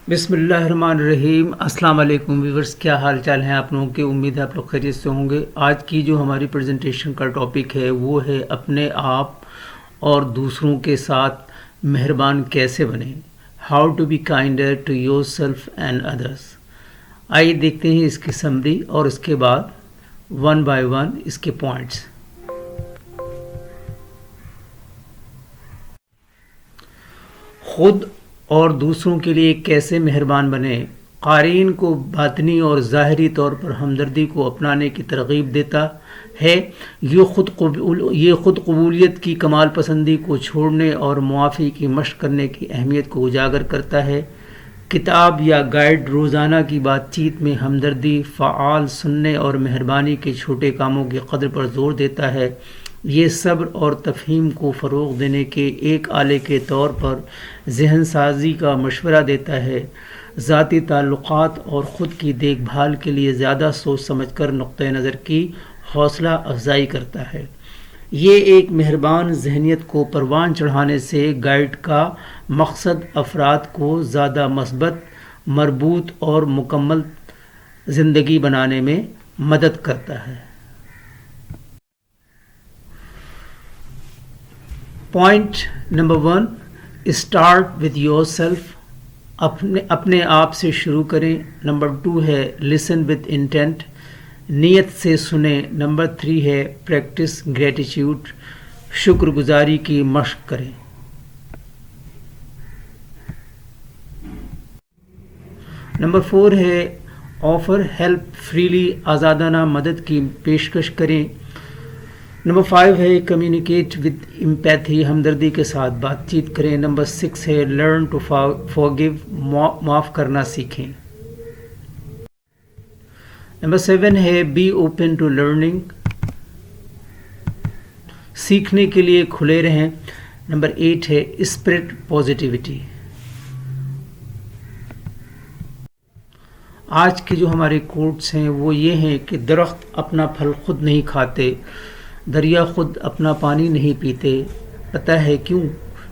بسم اللہ الرحمن الرحیم. السلام علیکم ویورز، کیا حال چال ہیں آپ لوگوں کے؟ امید ہے آپ لوگ خیریت سے ہوں گے. آج کی جو ہماری پریزنٹیشن کا ٹاپک ہے وہ ہے اپنے آپ اور دوسروں کے ساتھ مہربان کیسے بنیں. How to be kinder to yourself and others. آئیے دیکھتے ہیں اس کی سمری اور اس کے بعد ون بائی ون اس کے پوائنٹس. خود اور دوسروں کے لیے کیسے مہربان بنیں. قارئین کو باطنی اور ظاہری طور پر ہمدردی کو اپنانے کی ترغیب دیتا ہے. یہ خود قبولیت کی کمال پسندی کو چھوڑنے اور معافی کی مشق کرنے کی اہمیت کو اجاگر کرتا ہے. کتاب یا گائیڈ روزانہ کی بات چیت میں ہمدردی، فعال سننے اور مہربانی کے چھوٹے کاموں کی قدر پر زور دیتا ہے. یہ صبر اور تفہیم کو فروغ دینے کے ایک آلے کے طور پر ذہن سازی کا مشورہ دیتا ہے. ذاتی تعلقات اور خود کی دیکھ بھال کے لیے زیادہ سوچ سمجھ کر نقطہ نظر کی حوصلہ افزائی کرتا ہے. یہ ایک مہربان ذہنیت کو پروان چڑھانے سے گائیڈ کا مقصد افراد کو زیادہ مثبت، مربوط اور مکمل زندگی بنانے میں مدد کرتا ہے. Point number 1، start with your self. اپنے آپ سے شروع کریں. نمبر 2 ہے لسن ود انٹینٹ، نیت سے سنیں. نمبر 3 ہے پریکٹس گریٹیٹیوڈ، شکر گزاری کی مشق کریں. نمبر 4 ہے آفر ہیلپ فریلی، آزادانہ مدد کی پیشکش کریں. نمبر 5 ہے کمیونیکیٹ ود امپیتھی، ہمدردی کے ساتھ بات چیت کریں. نمبر 6 ہے لرن ٹو فارگیو، معاف کرنا سیکھیں. نمبر 7 ہے بی اوپن ٹو لرننگ، سیکھنے کے لیے کھلے رہیں. نمبر 8 ہے اسپرٹ پازیٹیوٹی. آج کے جو ہمارے کوٹس ہیں وہ یہ ہیں کہ درخت اپنا پھل خود نہیں کھاتے، دریا خود اپنا پانی نہیں پیتے. پتہ ہے کیوں؟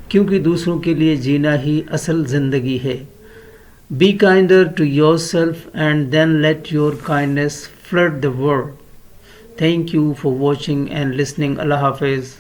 کیونکہ دوسروں کے لیے جینا ہی اصل زندگی ہے. Be kinder to yourself and then let your kindness flood the world. Thank you for watching and listening. اللہ حافظ.